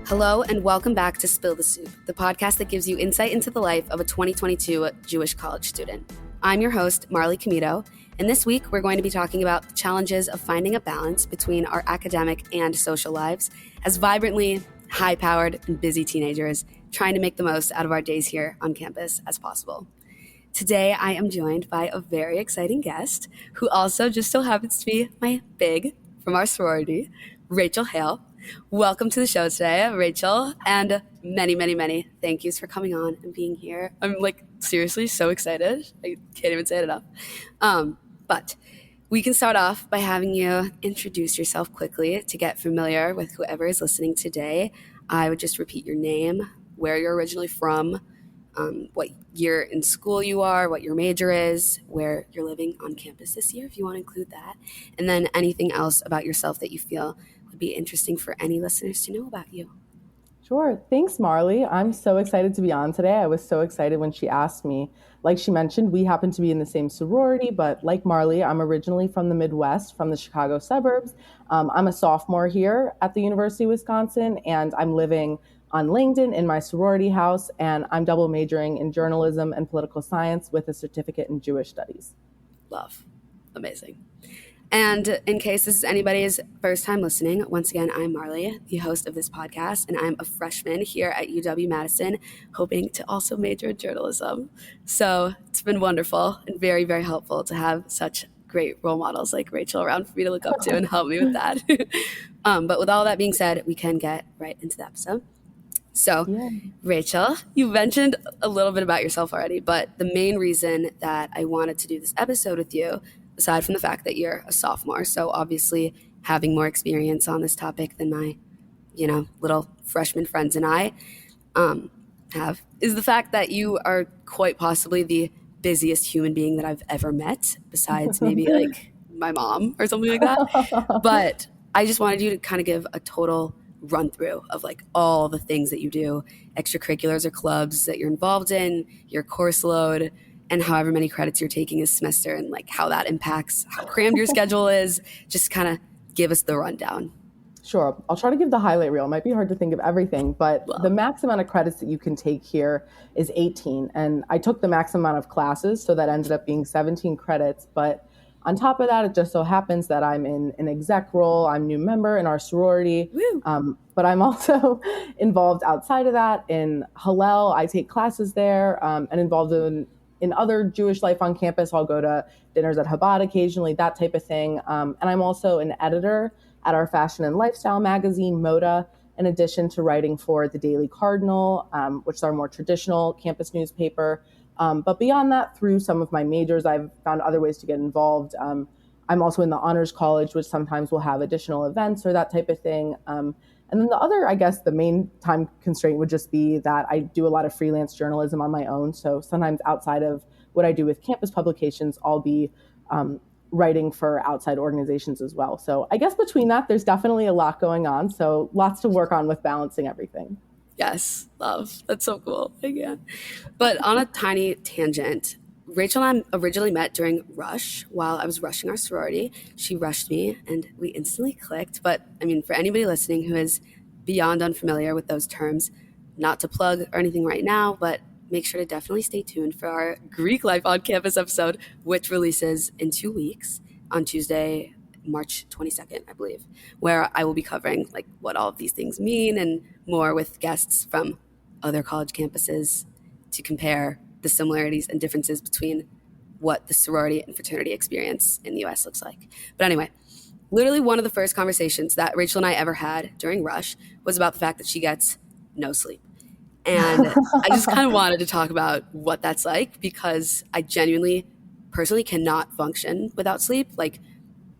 Hello and welcome back to Spill the Soup, the podcast that gives you insight into the life of a 2022 Jewish college student. I'm your host, Marley Comito, and this week we're going to be talking about the challenges of finding a balance between our academic and social lives as vibrantly, high-powered, and busy teenagers trying to make the most out of our days here on campus as possible. Today I am joined by a very exciting guest who also just so happens to be my big from our sorority, Rachel Hale. Welcome to the show today, Rachel, and many thank yous for coming on and being here. I'm seriously so excited. I can't even say it enough. But we can start off by having you introduce yourself quickly to get familiar with whoever is listening today. I would just repeat your name, where you're originally from, what year in school you are, what your major is, where you're living on campus this year, if you want to include that, and then anything else about yourself that you feel would be interesting for any listeners to know about you. Sure. Thanks, Marley. I'm so excited to be on today. I was so excited when she asked me. Like she mentioned, we happen to be in the same sorority, but like Marley, I'm originally from the Midwest, from the Chicago suburbs. I'm a sophomore here at the University of Wisconsin, and I'm living on Langdon in my sorority house, and I'm double majoring in journalism and political science with a certificate in Jewish studies. Love. Amazing. And in case this is anybody's first time listening, once again, I'm Marley, the host of this podcast, and I'm a freshman here at UW-Madison, hoping to also major in journalism. So it's been wonderful and very, very helpful to have such great role models like Rachel around for me to look up to and help me with that. But with all that being said, we can get right into the episode. So, yeah. Rachel, you mentioned a little bit about yourself already, but the main reason that I wanted to do this episode with you, aside from the fact that you're a sophomore, so obviously having more experience on this topic than my, little freshman friends and I have, is the fact that you are quite possibly the busiest human being that I've ever met, besides maybe my mom or something like that. But I just wanted you to kind of give a total run through of all the things that you do, extracurriculars or clubs that you're involved in, your course load, and however many credits you're taking this semester, and how that impacts how crammed your schedule is. Just kind of give us the rundown. Sure. I'll try to give the highlight reel. It might be hard to think of everything, but the max amount of credits that you can take here is 18. And I took the max amount of classes, so that ended up being 17 credits. But on top of that, it just so happens that I'm in an exec role. I'm a new member in our sorority, but I'm also involved outside of that in Hale. I take classes there and involved in other Jewish life on campus. I'll go to dinners at Chabad occasionally, that type of thing. And I'm also an editor at our fashion and lifestyle magazine, Moda, in addition to writing for the Daily Cardinal, which is our more traditional campus newspaper. But beyond that, through some of my majors, I've found other ways to get involved. I'm also in the Honors College, which sometimes will have additional events or that type of thing. And then the other, I guess, the main time constraint would just be that I do a lot of freelance journalism on my own. So sometimes outside of what I do with campus publications, I'll be writing for outside organizations as well. So I guess between that, there's definitely a lot going on. So lots to work on with balancing everything. Yes, love. That's so cool. Again. But on a tiny tangent, Rachel and I originally met during Rush while I was rushing our sorority. She rushed me and we instantly clicked. But I mean, for anybody listening who is beyond unfamiliar with those terms, not to plug or anything right now, but make sure to definitely stay tuned for our Greek Life on Campus episode, which releases in 2 weeks on Tuesday, March 22nd, I believe, where I will be covering what all of these things mean and more with guests from other college campuses to compare the similarities and differences between what the sorority and fraternity experience in the US looks like. But anyway, literally one of the first conversations that Rachel and I ever had during Rush was about the fact that she gets no sleep. And I just kind of wanted to talk about what that's like, because I genuinely, personally cannot function without sleep.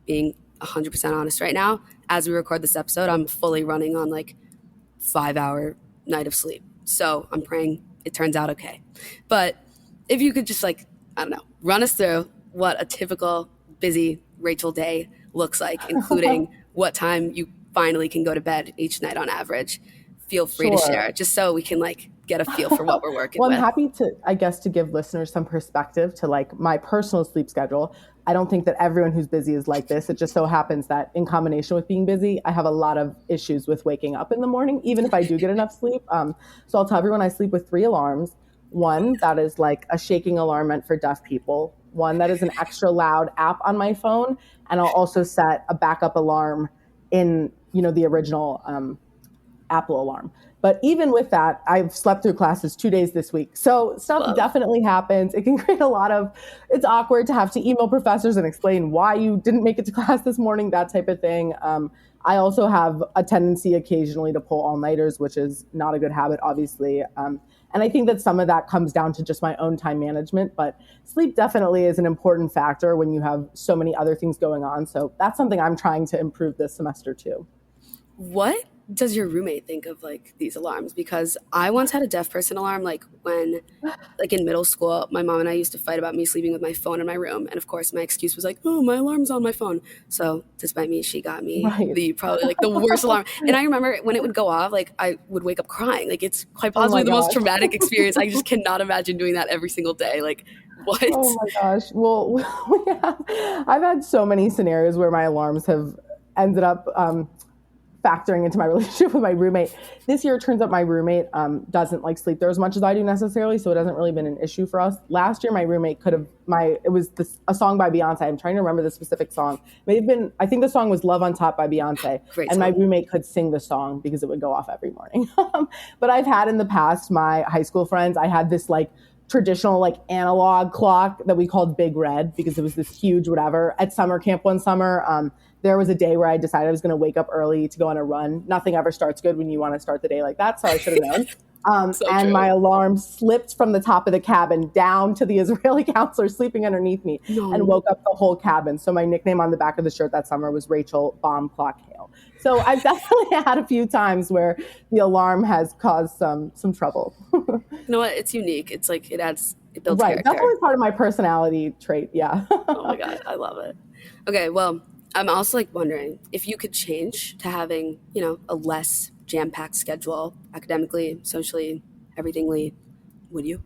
Being 100% honest right now, as we record this episode, I'm fully running on 5-hour night of sleep. So I'm praying it turns out okay. But if you could just run us through what a typical busy Rachel day looks like, including what time you finally can go to bed each night on average, feel free to Sure. share, just so we can like get a feel for what we're working Well, I'm with. happy to, I guess, to give listeners some perspective to like my personal sleep schedule. I don't think that everyone who's busy is like this. It just so happens that in combination with being busy, I have a lot of issues with waking up in the morning, even if I do get enough sleep. So I'll tell everyone I sleep with 3 alarms. One that is like a shaking alarm meant for deaf people. One that is an extra loud app on my phone, and I'll also set a backup alarm in the original Apple alarm. But even with that, I've slept through classes 2 days this week. So stuff Love. definitely happens. It can create a lot of, it's awkward to have to email professors and explain why you didn't make it to class this morning, that type of thing. I also have a tendency occasionally to pull all-nighters, which is not a good habit, obviously. And I think that some of that comes down to just my own time management, but sleep definitely is an important factor when you have so many other things going on. So that's something I'm trying to improve this semester too. What does your roommate think of like these alarms? Because I once had a deaf person alarm, like when, like in middle school, my mom and I used to fight about me sleeping with my phone in my room, and of course my excuse was like, oh, my alarm's on my phone. So despite me, she got me Right. the probably like the worst alarm. And I remember when it would go off, like I would wake up crying. Like it's quite Oh possibly my the most gosh. traumatic experience. I just cannot imagine doing that every single day. Like what? Oh my gosh. Well, I've had so many scenarios where my alarms have ended up factoring into my relationship with my roommate. This year, it turns out my roommate doesn't like sleep there as much as I do necessarily, so it hasn't really been an issue for us. Last year, my roommate it was a song by Beyonce. I'm trying to remember the specific song. May have been, I think the song was Love on Top by Beyonce. Great and my song. roommate could sing the song because it would go off every morning. But I've had in the past, my high school friends, I had this like traditional like analog clock that we called Big Red because it was this huge whatever at summer camp one summer. There was a day where I decided I was going to wake up early to go on a run. Nothing ever starts good when you want to start the day like that, so I should have known. So And true. my alarm slipped from the top of the cabin down to the Israeli counselor sleeping underneath me and woke up the whole cabin. So my nickname on the back of the shirt that summer was Rachel Bomb Clock Hale. So I've definitely had a few times where the alarm has caused some trouble. You know what? It's unique. It's like it builds Right. character. That's always part of my personality trait. Yeah. Oh my God, I love it. Okay, well, I'm also like wondering if you could change to having, a less jam-packed schedule, academically, socially, everythingly, would you?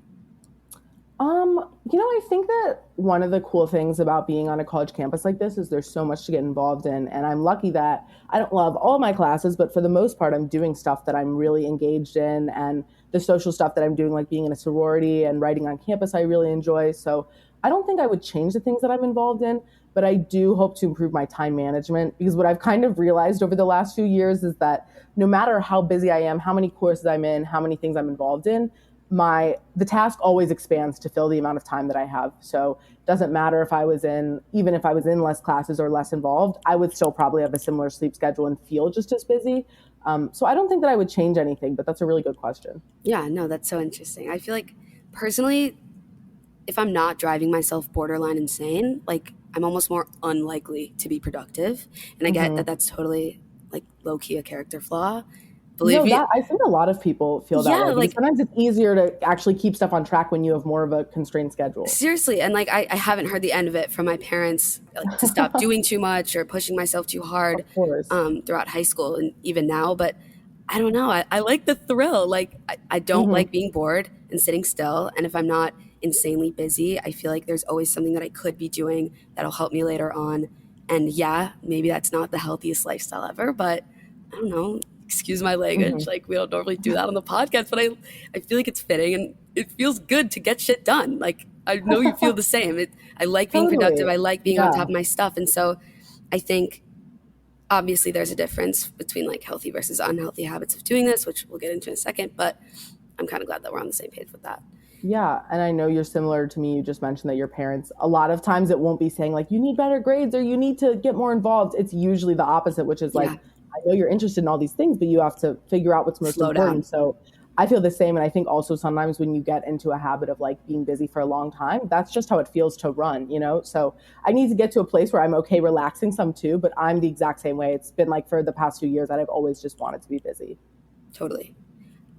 I think that one of the cool things about being on a college campus like this is there's so much to get involved in. And I'm lucky that I don't love all my classes, but for the most part, I'm doing stuff that I'm really engaged in. And the social stuff that I'm doing, like being in a sorority and writing on campus, I really enjoy. So I don't think I would change the things that I'm involved in, but I do hope to improve my time management because what I've kind of realized over the last few years is that no matter how busy I am, how many courses I'm in, how many things I'm involved in, the task always expands to fill the amount of time that I have. So it doesn't matter even if I was in less classes or less involved, I would still probably have a similar sleep schedule and feel just as busy. So I don't think that I would change anything, but that's a really good question. Yeah, no, that's so interesting. I feel like personally, if I'm not driving myself borderline insane, like I'm almost more unlikely to be productive. And I get that that's totally like low key a character flaw. Believe me. I think a lot of people feel that Yeah, way because like sometimes it's easier to actually keep stuff on track when you have more of a constrained schedule. seriously, and like I haven't heard the end of it from my parents, like to stop doing too much or pushing myself too hard Of course. throughout high school and even now. But I don't know. I like the thrill. Like I don't like being bored and sitting still. And if I'm not insanely busy, I feel like there's always something that I could be doing that'll help me later on. And yeah, maybe that's not the healthiest lifestyle ever, but I don't know. Excuse my language. Like we don't normally do that on the podcast, but I feel like it's fitting and it feels good to get shit done. Like I know you feel the same. I like being productive. I like being on top of my stuff. And so I think obviously there's a difference between like healthy versus unhealthy habits of doing this, which we'll get into in a second, but I'm kind of glad that we're on the same page with that. Yeah, and I know you're similar to me. You just mentioned that your parents, a lot of times it won't be saying like, you need better grades or you need to get more involved. It's usually the opposite, which is like, Yeah. I know you're interested in all these things, but you have to figure out what's most Slow important. down. So I feel the same. And I think also sometimes when you get into a habit of like being busy for a long time, that's just how it feels to run, So I need to get to a place where I'm okay relaxing some too, but I'm the exact same way. It's been like for the past few years that I've always just wanted to be busy. Totally.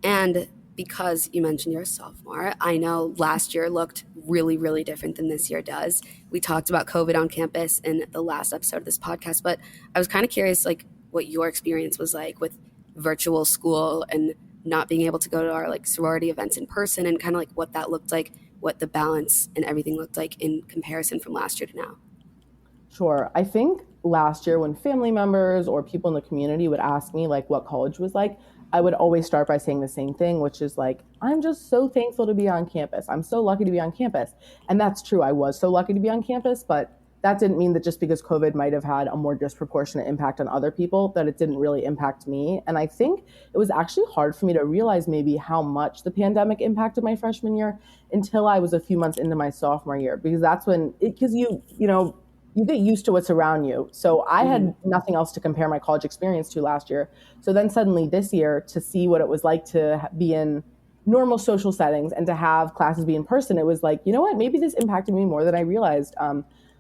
And because you mentioned you're a sophomore, I know last year looked really, really different than this year does. We talked about COVID on campus in the last episode of this podcast, but I was kind of curious, like, what your experience was like with virtual school and not being able to go to our like sorority events in person, and kind of like what that looked like, what the balance and everything looked like in comparison from last year to now. Sure. I think last year when family members or people in the community would ask me like what college was like, I would always start by saying the same thing, which is like, I'm just so thankful to be on campus. I'm so lucky to be on campus. And that's true. I was so lucky to be on campus, but that didn't mean that just because COVID might have had a more disproportionate impact on other people, that it didn't really impact me. And I think it was actually hard for me to realize maybe how much the pandemic impacted my freshman year until I was a few months into my sophomore year, because that's when because you get used to what's around you. So I Mm-hmm. had nothing else to compare my college experience to last year. So then suddenly this year to see what it was like to be in normal social settings and to have classes be in person, it was like, you know what, maybe this impacted me more than I realized.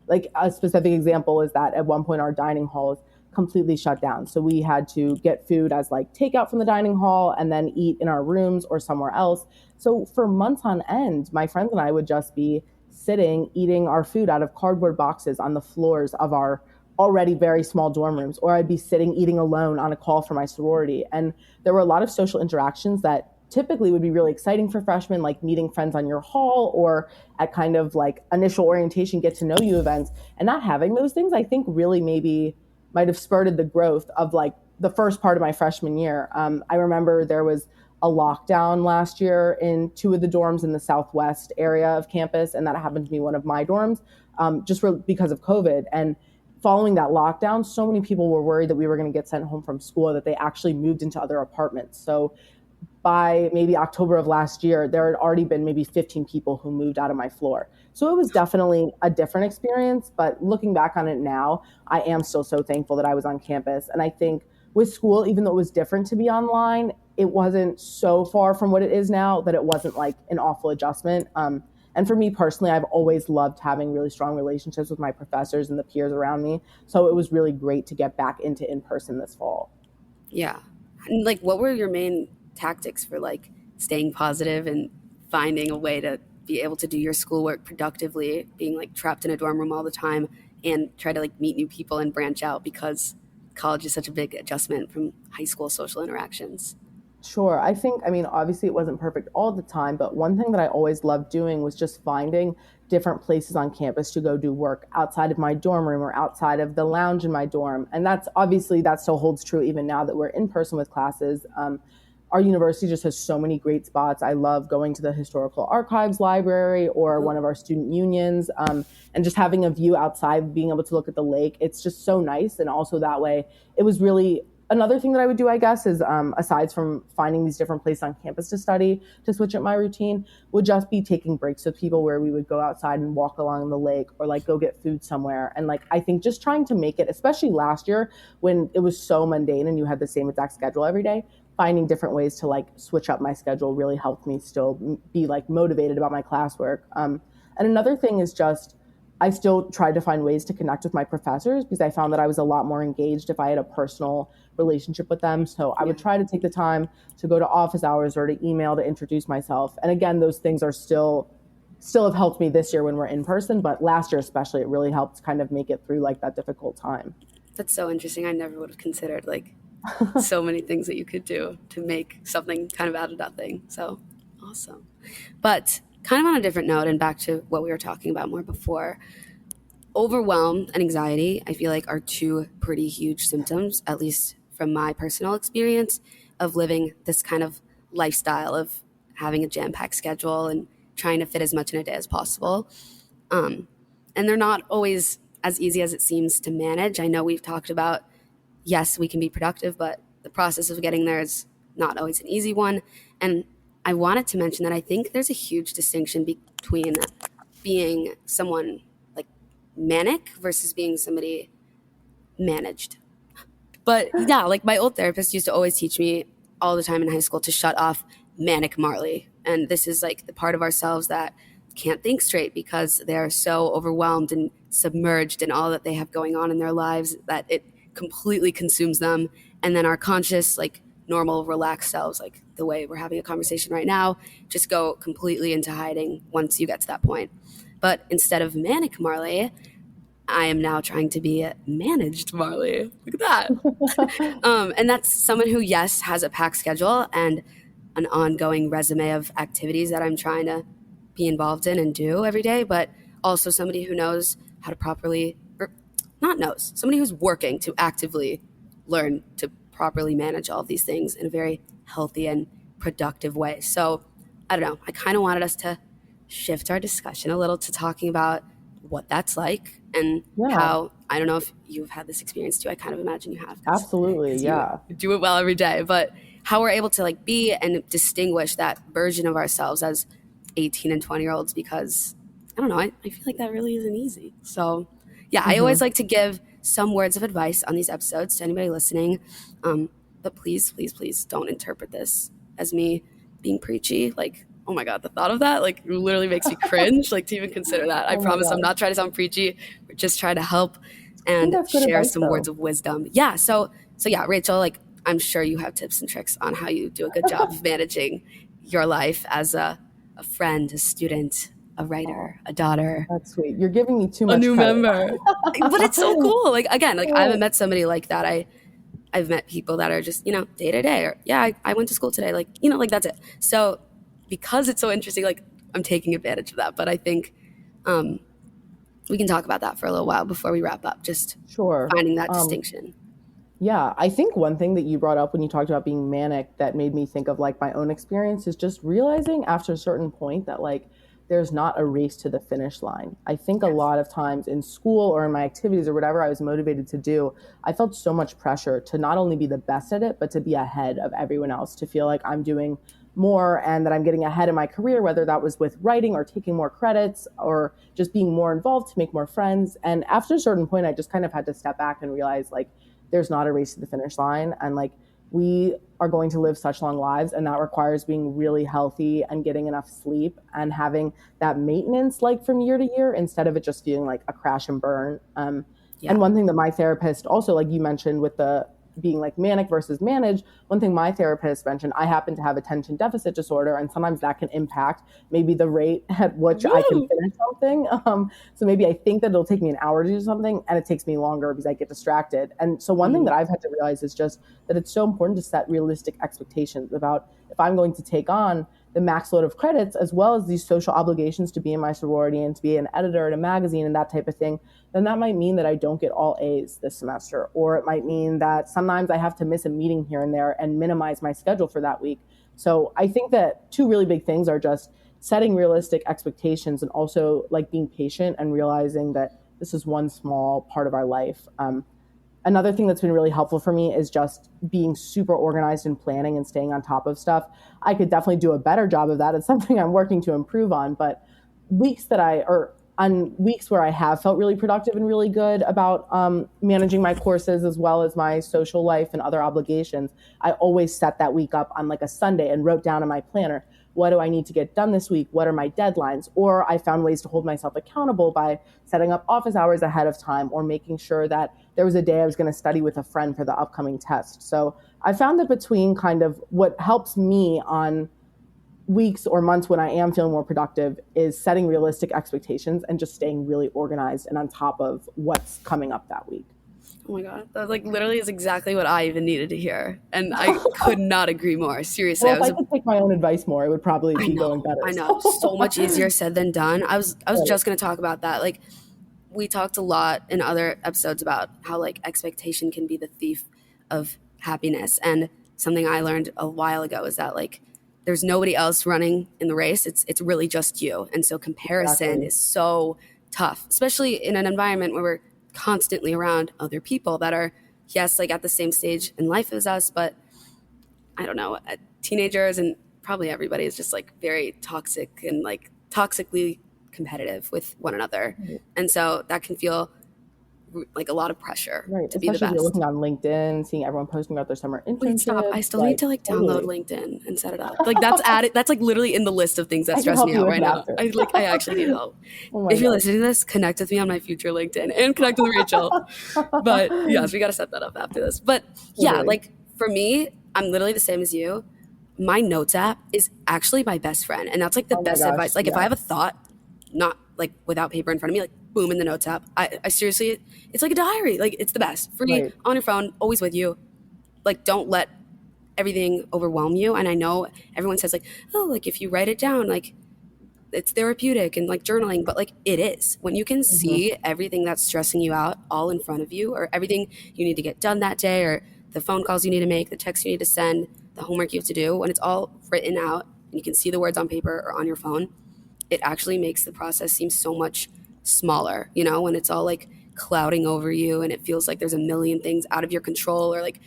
Like a specific example is that at one point our dining halls completely shut down. So we had to get food as like takeout from the dining hall and then eat in our rooms or somewhere else. So for months on end, my friends and I would just be sitting eating our food out of cardboard boxes on the floors of our already very small dorm rooms, or I'd be sitting eating alone on a call for my sorority. And there were a lot of social interactions that typically would be really exciting for freshmen, like meeting friends on your hall or at kind of like initial orientation, get to know you events. And not having those things, I think really maybe might have spurred the growth of like the first part of my freshman year. I remember there was a lockdown last year in two of the dorms in the southwest area of campus, and that happened to be one of my dorms, because of COVID. And following that lockdown, so many people were worried that we were going to get sent home from school that they actually moved into other apartments. So by maybe October of last year, there had already been maybe 15 people who moved out of my floor. So it was definitely a different experience. But looking back on it now, I am still so thankful that I was on campus. And I think with school, even though it was different to be online, it wasn't so far from what it is now that it wasn't like an awful adjustment. And for me personally, I've always loved having really strong relationships with my professors and the peers around me. So it was really great to get back into in person this fall. Yeah. And like, what were your main tactics for like staying positive and finding a way to be able to do your schoolwork productively, being like trapped in a dorm room all the time and try to like meet new people and branch out because college is such a big adjustment from high school social interactions? Sure. I mean, obviously it wasn't perfect all the time, but one thing that I always loved doing was just finding different places on campus to go do work outside of my dorm room or outside of the lounge in my dorm. And that's obviously that still holds true even now that we're in person with classes. Our university just has so many great spots. I love going to the historical archives library or one of our student unions, and just having a view outside, being able to look at the lake. It's just so nice. And also that way, it was really another thing that I would do, I guess, is aside from finding these different places on campus to study, to switch up my routine, would just be taking breaks with people where we would go outside and walk along the lake or like go get food somewhere. And like, I think just trying to make it, especially last year when it was so mundane and you had the same exact schedule every day, finding different ways to like switch up my schedule really helped me still be like motivated about my classwork. And another thing is just I still tried to find ways to connect with my professors because I found that I was a lot more engaged if I had a personal relationship with them. So I Yeah. would try to take the time to go to office hours or to email to introduce myself. And again, those things are still have helped me this year when we're in person, but last year especially it really helped kind of make it through like that difficult time. That's so interesting. I never would have considered like so many things that you could do to make something kind of out of nothing. So awesome. But kind of on a different note, and back to what we were talking about more before, overwhelm and anxiety, I feel like, are two pretty huge symptoms, at least from my personal experience, of living this kind of lifestyle of having a jam packed schedule and trying to fit as much in a day as possible. Um, and they're not always as easy as it seems to manage. I know we've talked about, yes, we can be productive, but the process of getting there is not always an easy one. And I wanted to mention that I think there's a huge distinction between being someone like manic versus being somebody managed. But yeah, like my old therapist used to always teach me all the time in high school to shut off manic Marley. And this is like the part of ourselves that can't think straight because they're so overwhelmed and submerged in all that they have going on in their lives that it completely consumes them. And then our conscious, like normal, relaxed selves, like the way we're having a conversation right now, just go completely into hiding once you get to that point. But instead of manic Marley, I am now trying to be a managed Marley. Look at that. And that's someone who, yes, has a packed schedule and an ongoing resume of activities that I'm trying to be involved in and do every day, but also somebody who knows how to properly, or not knows, somebody who's working to actively learn to properly manage all of these things in a very healthy and productive way. So I don't know, I kind of wanted us to shift our discussion a little to talking about what that's like and how, I don't know if you've had this experience too. I kind of imagine you have. Absolutely, yeah. You do it well every day, but how we're able to like be and distinguish that version of ourselves as 18 and 20-year-olds, because I don't know, I feel like that really isn't easy. So yeah, I always like to give some words of advice on these episodes to anybody listening. But please, please, please don't interpret this as me being preachy. Like, oh my God, the thought of that, like, literally makes me cringe, like, to even consider that. I promise I'm not trying to sound preachy. We're just trying to help and share advice, some words of wisdom. Yeah. So yeah, Rachel, like, I'm sure you have tips and tricks on how you do a good job of managing your life as a friend, a student, a writer, a daughter. That's sweet. You're giving me too much a new credit. member. But it's so cool. Like, again, like, I haven't met somebody like that. I've met people that are just, day to day, or I went to school today. Like, like that's it. So because it's so interesting, like, I'm taking advantage of that. But I think we can talk about that for a little while before we wrap up. Just finding that distinction. Yeah, I think one thing that you brought up when you talked about being manic that made me think of like my own experience is just realizing after a certain point that like there's not a race to the finish line. I think a lot of times in school or in my activities or whatever I was motivated to do, I felt so much pressure to not only be the best at it, but to be ahead of everyone else, to feel like I'm doing more and that I'm getting ahead in my career, whether that was with writing or taking more credits or just being more involved to make more friends. And after a certain point, I just kind of had to step back and realize like, there's not a race to the finish line. And like, we are going to live such long lives, and that requires being really healthy and getting enough sleep and having that maintenance like from year to year instead of it just feeling like a crash and burn. And one thing that my therapist also, like you mentioned with the being like manic versus managed, one thing my therapist mentioned, I happen to have attention deficit disorder, and sometimes that can impact maybe the rate at which I can finish something. So maybe I think that it'll take me an hour to do something and it takes me longer because I get distracted. And so one thing that I've had to realize is just that it's so important to set realistic expectations about if I'm going to take on the max load of credits, as well as these social obligations to be in my sorority and to be an editor at a magazine and that type of thing, then that might mean that I don't get all A's this semester. Or it might mean that sometimes I have to miss a meeting here and there and minimize my schedule for that week. So I think that two really big things are just setting realistic expectations and also like being patient and realizing that this is one small part of our life. Another thing that's been really helpful for me is just being super organized and planning and staying on top of stuff. I could definitely do a better job of that. It's something I'm working to improve on, but on weeks where I have felt really productive and really good about managing my courses as well as my social life and other obligations, I always set that week up on like a Sunday and wrote down in my planner, what do I need to get done this week? What are my deadlines? Or I found ways to hold myself accountable by setting up office hours ahead of time or making sure that there was a day I was going to study with a friend for the upcoming test. So I found that between kind of what helps me on weeks or months when I am feeling more productive is setting realistic expectations and just staying really organized and on top of what's coming up that week. Oh my God. That like literally is exactly what I even needed to hear. And I could not agree more. Seriously. Well, if I could take my own advice more, it would probably be going better. I know. So much easier said than done. I was just going to talk about that. Like, we talked a lot in other episodes about how like expectation can be the thief of happiness. And something I learned a while ago is that like, there's nobody else running in the race. It's really just you. And so comparison is so tough, especially in an environment where we're constantly around other people that are, yes, like at the same stage in life as us, but I don't know, teenagers and probably everybody is just like very toxic and like toxically competitive with one another. And so that can feel like a lot of pressure to be the best. Especially if you're looking on LinkedIn, seeing everyone posting about their summer internships. Wait, stop. I still need to like download LinkedIn and set it up. Like that's added. That's like literally in the list of things that stress me out right now. I actually need help. If you're listening to this, connect with me on my future LinkedIn and connect with Rachel. But yes, we got to set that up after this. But yeah, like for me, I'm literally the same as you. My notes app is actually my best friend. And that's like the best advice. Like if I have a thought, not like without paper in front of me, like boom in the notes app. I seriously, it's like a diary. Like it's the best. Free on your phone, always with you. Like don't let everything overwhelm you. And I know everyone says like, oh, like if you write it down, like it's therapeutic and like journaling, but like it is when you can Mm-hmm. see everything that's stressing you out all in front of you, or everything you need to get done that day, or the phone calls you need to make, the texts you need to send, the homework you have to do, when it's all written out and you can see the words on paper or on your phone, it actually makes the process seem so much smaller, you know, when it's all like clouding over you and it feels like there's a million things out of your control, or like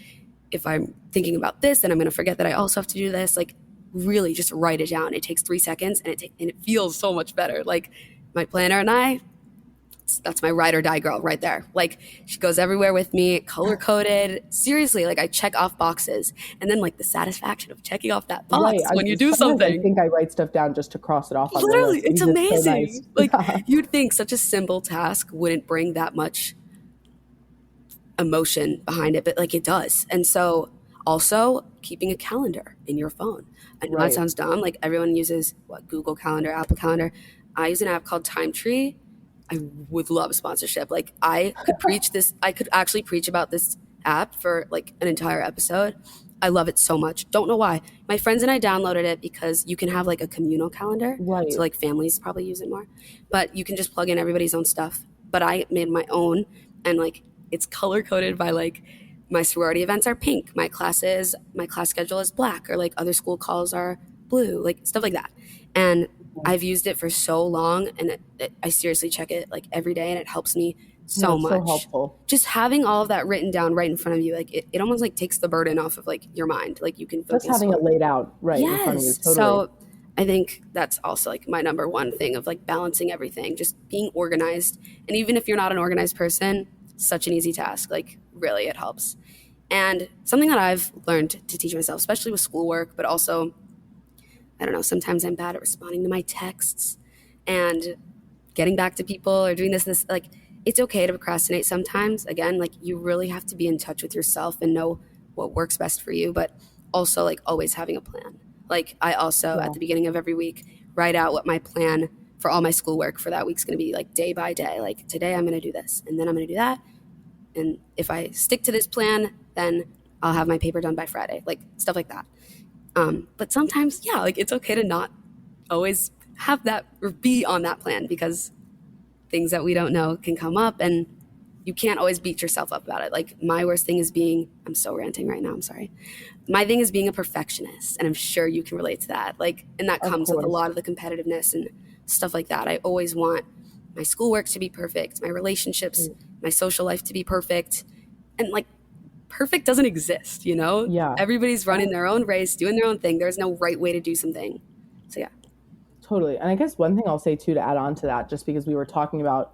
if I'm thinking about this, then I'm going to forget that I also have to do this. Like, really, just write it down. It takes 3 seconds, and it feels so much better. Like, my planner and I, that's my ride or die girl right there. Like, she goes everywhere with me, color coded. Seriously, like I check off boxes, and then like the satisfaction of checking off that Right. box when you do Sometimes I something. think I write stuff down just to cross it off on the Literally, list it's because it's so nice. amazing. Like, you'd think such a simple task wouldn't bring that much emotion behind it, but like it does. And so also keeping a calendar in your phone. I know that Right. sounds dumb. Like everyone uses what, Google Calendar, Apple Calendar. I use an app called Time Tree. I would love a sponsorship. Like I could actually preach about this app for like an entire episode. I love it so much. Don't know why. My friends and I downloaded it because you can have like a communal calendar. Right. So like families probably use it more. But you can just plug in everybody's own stuff. But I made my own, and like it's color coded by like my sorority events are pink, my class schedule is black, or like other school calls are blue, like stuff like that. And I've used it for so long, and I seriously check it like every day, and it helps me No, so it's so much. helpful. Just having all of that written down right in front of you, like it almost like takes the burden off of like your mind. Like you can Just focus having it on. laid out right in front of you. Yes. Totally. So I think that's also like my number one thing of like balancing everything, just being organized. And even if you're not an organized person, such an easy task. Like really it helps. And something that I've learned to teach myself, especially with schoolwork, but also, I don't know, sometimes I'm bad at responding to my texts and getting back to people or doing this. Like, it's okay to procrastinate sometimes. Again, like, you really have to be in touch with yourself and know what works best for you, but also, like, always having a plan. Like, I also, Yeah. at the beginning of every week, write out what my plan for all my schoolwork for that week's going to be, like, day by day. Like, today I'm going to do this, and then I'm going to do that. And if I stick to this plan, then I'll have my paper done by Friday, like, stuff like that. But sometimes, yeah, like, it's okay to not always have that or be on that plan, because things that we don't know can come up, and you can't always beat yourself up about it. Like my worst thing is being, I'm so ranting right now, I'm sorry. My thing is being a perfectionist, and I'm sure you can relate to that. Like, and that Of comes with a course. lot of the competitiveness and stuff like that. I always want my schoolwork to be perfect, my relationships, my social life to be perfect. And like perfect doesn't exist, you know? Yeah. Everybody's running their own race, doing their own thing. There's no right way to do something. So yeah. Totally. And I guess one thing I'll say too to add on to that, just because we were talking about,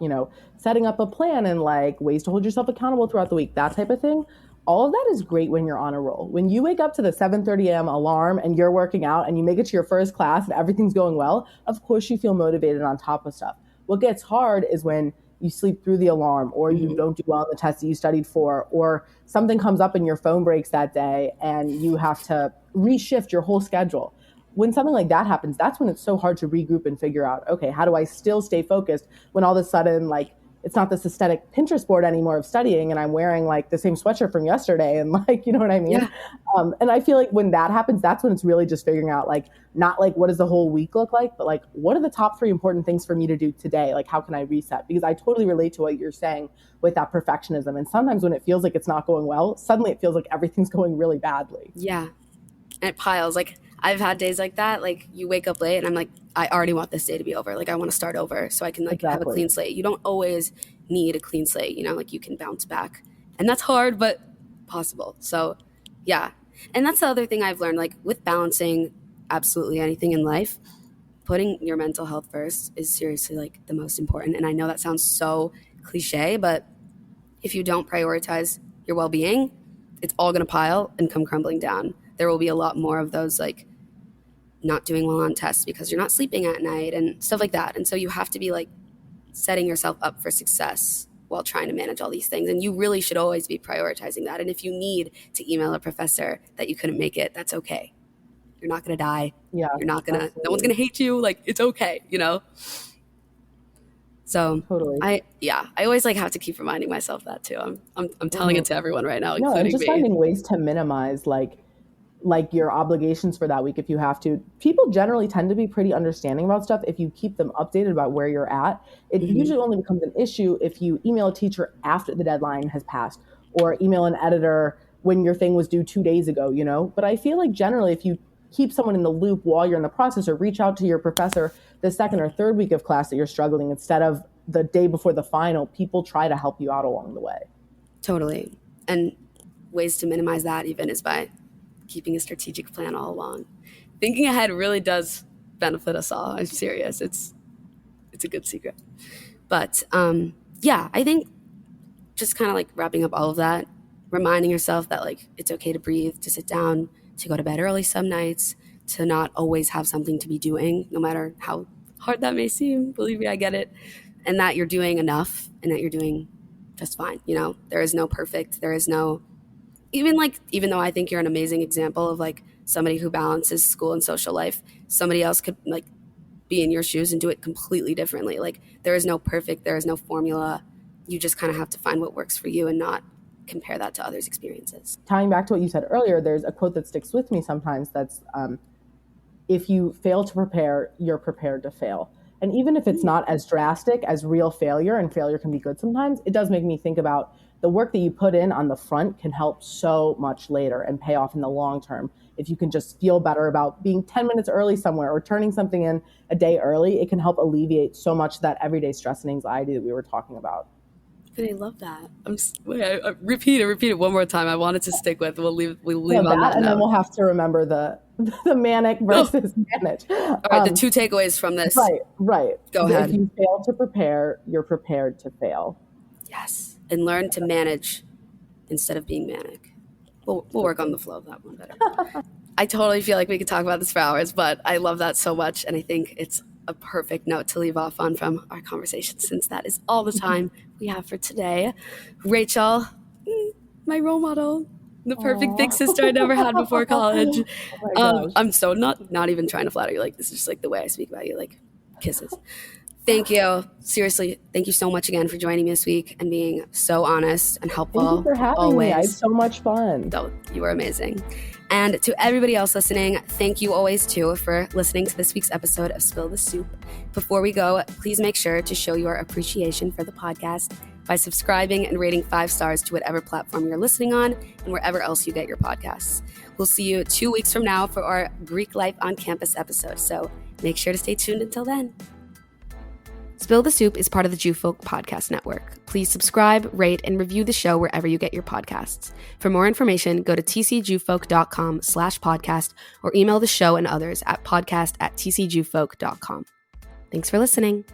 setting up a plan and like ways to hold yourself accountable throughout the week, that type of thing. All of that is great when you're on a roll. When you wake up to the 7:30 a.m. alarm and you're working out and you make it to your first class and everything's going well, of course you feel motivated on top of stuff. What gets hard is when you sleep through the alarm, or you don't do well on the test that you studied for, or something comes up and your phone breaks that day and you have to reshift your whole schedule. When something like that happens, that's when it's so hard to regroup and figure out, okay, how do I still stay focused when all of a sudden, like, it's not this aesthetic Pinterest board anymore of studying, and I'm wearing like the same sweatshirt from yesterday, and like, you know what I mean? Yeah. And I feel like when that happens, that's when it's really just figuring out, like, not like what does the whole week look like, but like what are the top 3 important things for me to do today? Like, how can I reset? Because I totally relate to what you're saying with that perfectionism. And sometimes when it feels like it's not going well, suddenly it feels like everything's going really badly. Yeah. And it piles. Like I've had days like that. Like you wake up late and I'm like, I already want this day to be over. Like I want to start over so I can like have a Exactly. clean slate. You don't always need a clean slate, you know, like you can bounce back. And that's hard, but possible. So yeah. And that's the other thing I've learned, like with balancing absolutely anything in life, putting your mental health first is seriously like the most important. And I know that sounds so cliche, but if you don't prioritize your well-being, it's all going to pile and come crumbling down. There will be a lot more of those like not doing well on tests because you're not sleeping at night and stuff like that. And so you have to be like setting yourself up for success while trying to manage all these things. And you really should always be prioritizing that. And if you need to email a professor that you couldn't make it, that's okay. You're not going to die. Yeah, You're not going to, no one's absolutely. going to hate you. Like it's okay, you know? So Totally. I always like have to keep reminding myself that too. I'm telling it to everyone right now, No, and including just me. finding ways to minimize like like your obligations for that week if you have to. People generally tend to be pretty understanding about stuff if you keep them updated about where you're at. It usually only becomes an issue if you email a teacher after the deadline has passed, or email an editor when your thing was due 2 days ago, you know? But I feel like generally if you keep someone in the loop while you're in the process, or reach out to your professor the second or third week of class that you're struggling instead of the day before the final, people try to help you out along the way. Totally. And ways to minimize that even is by keeping a strategic plan all along. Thinking ahead really does benefit us all. I'm serious. It's a good secret. But yeah, I think just kind of like wrapping up all of that, reminding yourself that like it's okay to breathe, to sit down, to go to bed early some nights, to not always have something to be doing, no matter how hard that may seem. Believe me, I get it. And that you're doing enough and that you're doing just fine. You know, there is no perfect. There is no, even though I think you're an amazing example of like somebody who balances school and social life, somebody else could like be in your shoes and do it completely differently. Like there is no perfect, there is no formula. You just kind of have to find what works for you and not compare that to others' experiences. Tying back to what you said earlier, there's a quote that sticks with me sometimes that's, if you fail to prepare, you're prepared to fail. And even if it's not as drastic as real failure, and failure can be good sometimes, it does make me think about the work that you put in on the front can help so much later and pay off in the long term. If you can just feel better about being 10 minutes early somewhere or turning something in a day early, it can help alleviate so much of that everyday stress and anxiety that we were talking about. And I love that. I repeat it one more time. I wanted to stick with. We'll leave on that and note. Then we'll have to remember the manic versus manage. All right, the two takeaways from this. Right. Go ahead. If you fail to prepare, you're prepared to fail. Yes, and learn to manage instead of being manic. We'll work on the flow of that one better. I totally feel like we could talk about this for hours, but I love that so much, and I think it's a perfect note to leave off on from our conversation, since that is all the time we have for today. Rachel, my role model, the perfect big sister I never had before college. I'm so not even trying to flatter you. Like, this is just like the way I speak about you, like kisses. Thank you. Seriously, thank you so much again for joining me this week and being so honest and helpful. Thank you for having me. I had so much fun. You were amazing. And to everybody else listening, thank you always too for listening to this week's episode of Spill the Soup. Before we go, please make sure to show your appreciation for the podcast by subscribing and rating 5 stars to whatever platform you're listening on and wherever else you get your podcasts. We'll see you 2 weeks from now for our Greek Life on Campus episode, so make sure to stay tuned until then. Spill the Soup is part of the Jewfolk Podcast Network. Please subscribe, rate, and review the show wherever you get your podcasts. For more information, go to tcjewfolk.com/podcast or email the show and others at podcast@tcjewfolk.com. Thanks for listening.